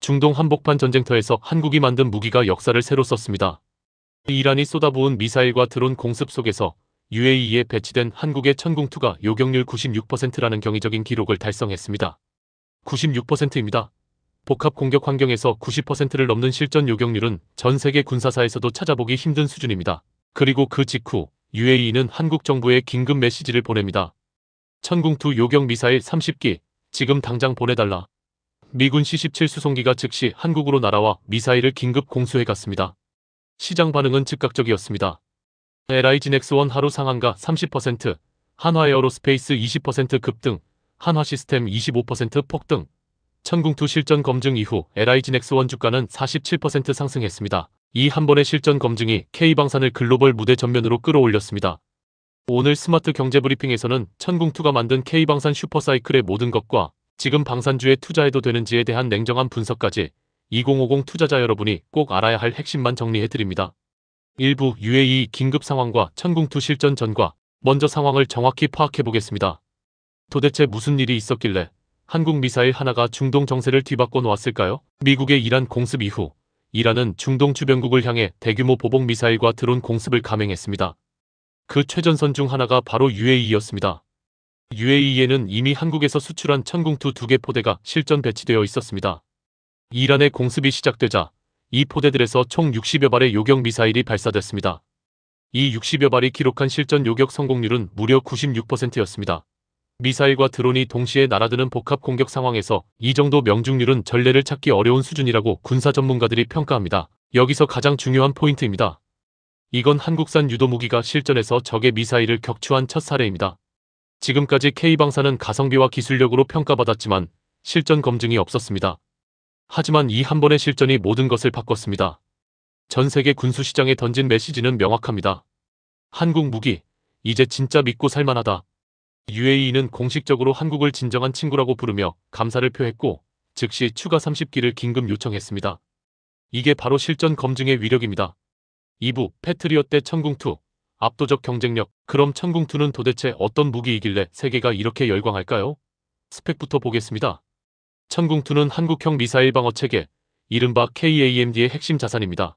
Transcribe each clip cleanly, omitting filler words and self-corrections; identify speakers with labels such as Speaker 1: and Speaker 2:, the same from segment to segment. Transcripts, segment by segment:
Speaker 1: 중동 한복판 전쟁터에서 한국이 만든 무기가 역사를 새로 썼습니다. 이란이 쏟아부은 미사일과 드론 공습 속에서 UAE에 배치된 한국의 천궁2가 요격률 96%라는 경이적인 기록을 달성했습니다. 96%입니다. 복합 공격 환경에서 90%를 넘는 실전 요격률은 전 세계 군사사에서도 찾아보기 힘든 수준입니다. 그리고 그 직후 UAE는 한국 정부에 긴급 메시지를 보냅니다. 천궁2 요격 미사일 30기 지금 당장 보내달라. 미군 C-17 수송기가 즉시 한국으로 날아와 미사일을 긴급 공수해갔습니다. 시장 반응은 즉각적이었습니다. LIG넥스1 하루 상한가 30%, 한화에어로스페이스 20% 급등, 한화시스템 25% 폭등. 천궁2 실전 검증 이후 LIG넥스1 주가는 47% 상승했습니다. 이 한 번의 실전 검증이 K방산을 글로벌 무대 전면으로 끌어올렸습니다. 오늘 스마트 경제 브리핑에서는 천궁2가 만든 K방산 슈퍼사이클의 모든 것과 지금 방산주에 투자해도 되는지에 대한 냉정한 분석까지 2050 투자자 여러분이 꼭 알아야 할 핵심만 정리해드립니다. 일부 UAE 긴급 상황과 천궁2 실전 전과 먼저 상황을 정확히 파악해보겠습니다. 도대체 무슨 일이 있었길래 한국 미사일 하나가 중동 정세를 뒤바꿔 놓았을까요? 미국의 이란 공습 이후 이란은 중동 주변국을 향해 대규모 보복 미사일과 드론 공습을 감행했습니다. 그 최전선 중 하나가 바로 UAE였습니다. UAE에는 이미 한국에서 수출한 천궁2 2개 포대가 실전 배치되어 있었습니다. 이란의 공습이 시작되자 이 포대들에서 총 60여 발의 요격 미사일이 발사됐습니다. 이 60여 발이 기록한 실전 요격 성공률은 무려 96%였습니다. 미사일과 드론이 동시에 날아드는 복합 공격 상황에서 이 정도 명중률은 전례를 찾기 어려운 수준이라고 군사 전문가들이 평가합니다. 여기서 가장 중요한 포인트입니다. 이건 한국산 유도무기가 실전에서 적의 미사일을 격추한 첫 사례입니다. 지금까지 K방산은 가성비와 기술력으로 평가받았지만 실전 검증이 없었습니다. 하지만 이 한 번의 실전이 모든 것을 바꿨습니다. 전 세계 군수시장에 던진 메시지는 명확합니다. 한국 무기, 이제 진짜 믿고 살만하다. UAE는 공식적으로 한국을 진정한 친구라고 부르며 감사를 표했고 즉시 추가 30기를 긴급 요청했습니다. 이게 바로 실전 검증의 위력입니다. 2부 패트리엇 대 천궁2 압도적 경쟁력. 그럼 천궁2는 도대체 어떤 무기이길래 세계가 이렇게 열광할까요? 스펙부터 보겠습니다. 천궁2는 한국형 미사일 방어 체계, 이른바 KAMD의 핵심 자산입니다.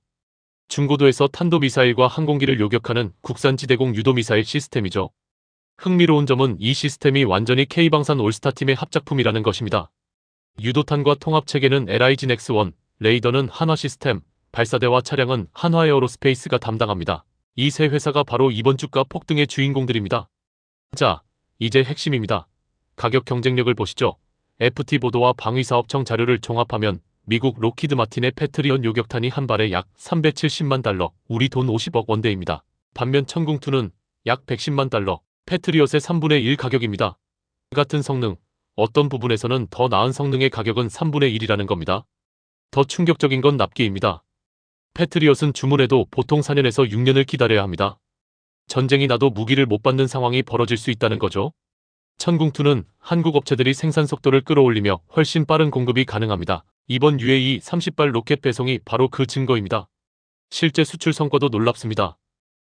Speaker 1: 중고도에서 탄도미사일과 항공기를 요격하는 국산 지대공 유도미사일 시스템이죠. 흥미로운 점은 이 시스템이 완전히 K방산 올스타팀의 합작품이라는 것입니다. 유도탄과 통합체계는 LIG넥스1, 레이더는 한화시스템, 발사대와 차량은 한화에어로스페이스가 담당합니다. 이 세 회사가 바로 이번 주가 폭등의 주인공들입니다. 자, 이제 핵심입니다. 가격 경쟁력을 보시죠. FT보도와 방위사업청 자료를 종합하면 미국 로키드 마틴의 패트리엇 요격탄이 한 발에 약 370만 달러, 우리 돈 50억 원대입니다. 반면 천궁2는 약 110만 달러, 패트리엇의 3분의 1 가격입니다. 같은 성능, 어떤 부분에서는 더 나은 성능의 가격은 3분의 1이라는 겁니다. 더 충격적인 건 납기입니다. 패트리엇은 주문해도 보통 4년에서 6년을 기다려야 합니다. 전쟁이 나도 무기를 못 받는 상황이 벌어질 수 있다는 거죠. 천궁2는 한국 업체들이 생산 속도를 끌어올리며 훨씬 빠른 공급이 가능합니다. 이번 UAE 30발 로켓 배송이 바로 그 증거입니다. 실제 수출 성과도 놀랍습니다.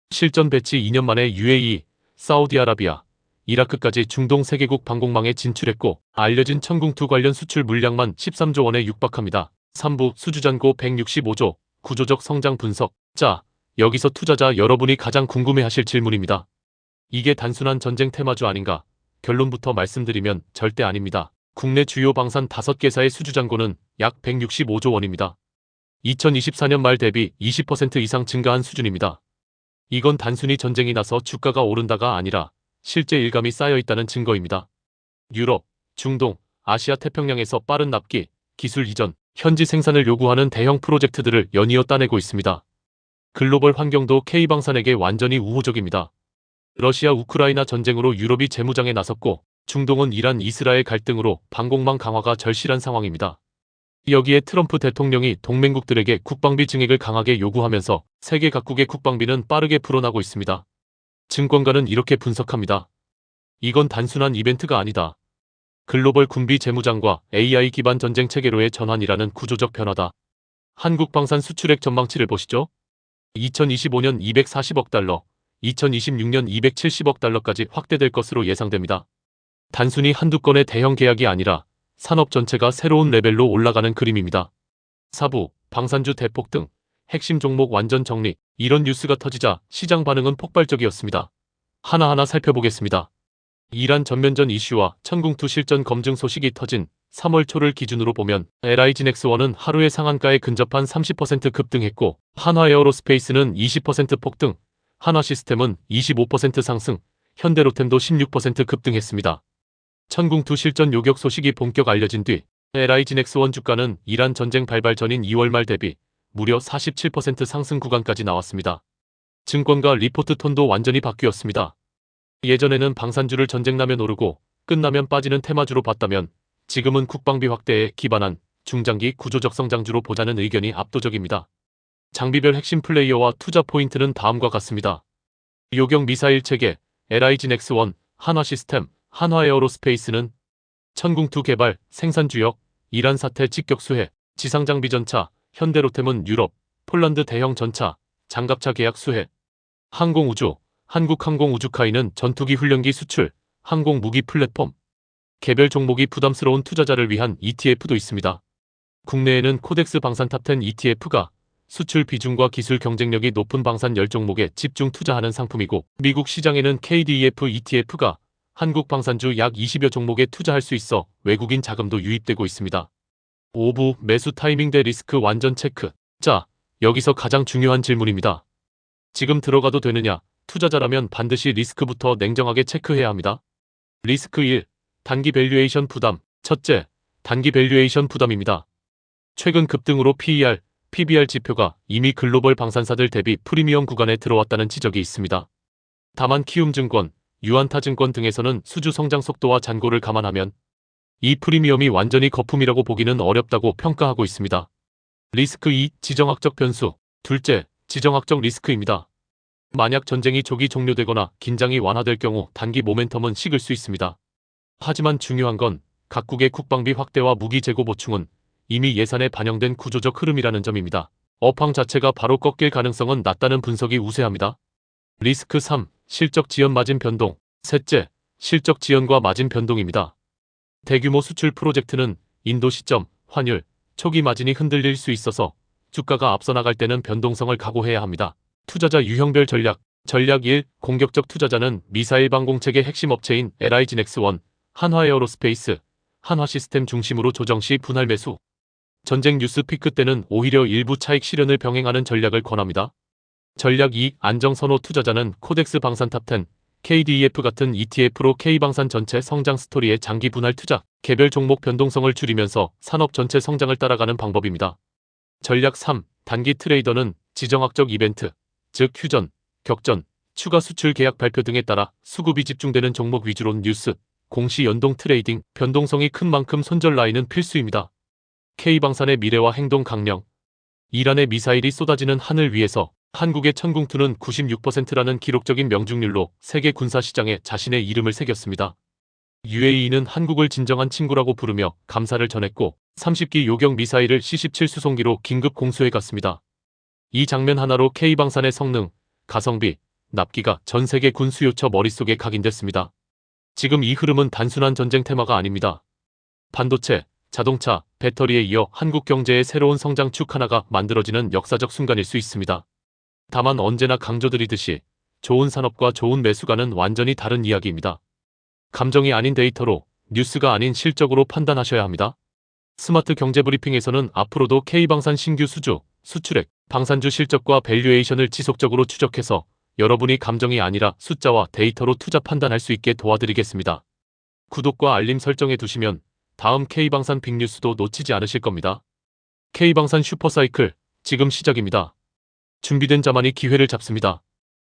Speaker 1: 실전 배치 2년 만에 UAE, 사우디아라비아, 이라크까지 중동 3개국 방공망에 진출했고 알려진 천궁2 관련 수출 물량만 13조 원에 육박합니다. 3부 수주잔고 165조, 구조적 성장 분석. 자, 여기서 투자자 여러분이 가장 궁금해하실 질문입니다. 이게 단순한 전쟁 테마주 아닌가? 결론부터 말씀드리면 절대 아닙니다. 국내 주요 방산 5개사의 수주잔고는 약 165조 원입니다. 2024년 말 대비 20% 이상 증가한 수준입니다. 이건 단순히 전쟁이 나서 주가가 오른다가 아니라 실제 일감이 쌓여있다는 증거입니다. 유럽, 중동, 아시아 태평양에서 빠른 납기, 기술 이전, 현지 생산을 요구하는 대형 프로젝트들을 연이어 따내고 있습니다. 글로벌 환경도 K방산에게 완전히 우호적입니다. 러시아 우크라이나 전쟁으로 유럽이 재무장에 나섰고 중동은 이란 이스라엘 갈등으로 방공망 강화가 절실한 상황입니다. 여기에 트럼프 대통령이 동맹국들에게 국방비 증액을 강하게 요구하면서 세계 각국의 국방비는 빠르게 불어나고 있습니다. 증권가는 이렇게 분석합니다. 이건 단순한 이벤트가 아니다. 글로벌 군비 재무장과 AI 기반 전쟁 체계로의 전환이라는 구조적 변화다. 한국 방산 수출액 전망치를 보시죠. 2025년 240억 달러, 2026년 270억 달러까지 확대될 것으로 예상됩니다. 단순히 한두 건의 대형 계약이 아니라 산업 전체가 새로운 레벨로 올라가는 그림입니다. 사부, 방산주 대폭 등 핵심 종목 완전 정리, 이런 뉴스가 터지자 시장 반응은 폭발적이었습니다. 하나하나 살펴보겠습니다. 이란 전면전 이슈와 천궁2 실전 검증 소식이 터진 3월 초를 기준으로 보면 LIG넥스원은 하루의 상한가에 근접한 30% 급등했고 한화에어로스페이스는 20% 폭등, 한화시스템은 25% 상승, 현대로템도 16% 급등했습니다. 천궁2 실전 요격 소식이 본격 알려진 뒤 LIG넥스원 주가는 이란 전쟁 발발 전인 2월 말 대비 무려 47% 상승 구간까지 나왔습니다. 증권가 리포트 톤도 완전히 바뀌었습니다. 예전에는 방산주를 전쟁 나면 오르고 끝나면 빠지는 테마주로 봤다면 지금은 국방비 확대에 기반한 중장기 구조적 성장주로 보자는 의견이 압도적입니다. 장비별 핵심 플레이어와 투자 포인트는 다음과 같습니다. 요격 미사일 체계, LIG넥스원, 한화시스템, 한화에어로스페이스는 천궁2 개발, 생산 주역, 이란 사태 직격 수혜, 지상장비 전차, 현대로템은 유럽, 폴란드 대형 전차, 장갑차 계약 수혜, 항공우주, 한국항공우주카이는 전투기 훈련기 수출, 항공무기 플랫폼, 개별 종목이 부담스러운 투자자를 위한 ETF도 있습니다. 국내에는 코덱스 방산 탑10 ETF가 수출 비중과 기술 경쟁력이 높은 방산 10종목에 집중 투자하는 상품이고 미국 시장에는 KDEF ETF가 한국 방산주 약 20여 종목에 투자할 수 있어 외국인 자금도 유입되고 있습니다. 5부 매수 타이밍 대 리스크 완전 체크. 자, 여기서 가장 중요한 질문입니다. 지금 들어가도 되느냐? 투자자라면 반드시 리스크부터 냉정하게 체크해야 합니다. 리스크 1. 단기 밸류에이션 부담. 첫째, 단기 밸류에이션 부담입니다. 최근 급등으로 PER, PBR 지표가 이미 글로벌 방산사들 대비 프리미엄 구간에 들어왔다는 지적이 있습니다. 다만 키움증권, 유안타증권 등에서는 수주 성장 속도와 잔고를 감안하면 이 프리미엄이 완전히 거품이라고 보기는 어렵다고 평가하고 있습니다. 리스크 2. 지정학적 변수. 둘째, 지정학적 리스크입니다. 만약 전쟁이 조기 종료되거나 긴장이 완화될 경우 단기 모멘텀은 식을 수 있습니다. 하지만 중요한 건 각국의 국방비 확대와 무기 재고 보충은 이미 예산에 반영된 구조적 흐름이라는 점입니다. 업황 자체가 바로 꺾일 가능성은 낮다는 분석이 우세합니다. 리스크 3. 실적 지연 마진 변동. 셋째, 실적 지연과 마진 변동입니다. 대규모 수출 프로젝트는 인도 시점, 환율, 초기 마진이 흔들릴 수 있어서 주가가 앞서 나갈 때는 변동성을 각오해야 합니다. 투자자 유형별 전략. 전략 1. 공격적 투자자는 미사일 방공체계 핵심 업체인 LIG넥스원, 한화에어로스페이스, 한화시스템 중심으로 조정 시 분할 매수. 전쟁 뉴스 피크 때는 오히려 일부 차익 실현을 병행하는 전략을 권합니다. 전략 2. 안정선호 투자자는 코덱스 방산 탑10, KDEF 같은 ETF로 K방산 전체 성장 스토리의 장기 분할 투자, 개별 종목 변동성을 줄이면서 산업 전체 성장을 따라가는 방법입니다. 전략 3. 단기 트레이더는 지정학적 이벤트, 즉 휴전, 격전, 추가 수출 계약 발표 등에 따라 수급이 집중되는 종목 위주로 뉴스, 공시 연동 트레이딩, 변동성이 큰 만큼 손절 라인은 필수입니다. K방산의 미래와 행동 강령. 이란의 미사일이 쏟아지는 하늘 위에서 한국의 천궁2는 96%라는 기록적인 명중률로 세계 군사시장에 자신의 이름을 새겼습니다. UAE는 한국을 진정한 친구라고 부르며 감사를 전했고 30기 요격 미사일을 C-17 수송기로 긴급 공수해 갔습니다. 이 장면 하나로 K방산의 성능, 가성비, 납기가 전 세계 군 수요처 머릿속에 각인됐습니다. 지금 이 흐름은 단순한 전쟁 테마가 아닙니다. 반도체, 자동차, 배터리에 이어 한국 경제의 새로운 성장축 하나가 만들어지는 역사적 순간일 수 있습니다. 다만 언제나 강조드리듯이 좋은 산업과 좋은 매수가는 완전히 다른 이야기입니다. 감정이 아닌 데이터로, 뉴스가 아닌 실적으로 판단하셔야 합니다. 스마트 경제 브리핑에서는 앞으로도 K방산 신규 수주, 수출액, 방산주 실적과 밸류에이션을 지속적으로 추적해서 여러분이 감정이 아니라 숫자와 데이터로 투자 판단할 수 있게 도와드리겠습니다. 구독과 알림 설정해 두시면 다음 K방산 빅뉴스도 놓치지 않으실 겁니다. K방산 슈퍼사이클, 지금 시작입니다. 준비된 자만이 기회를 잡습니다.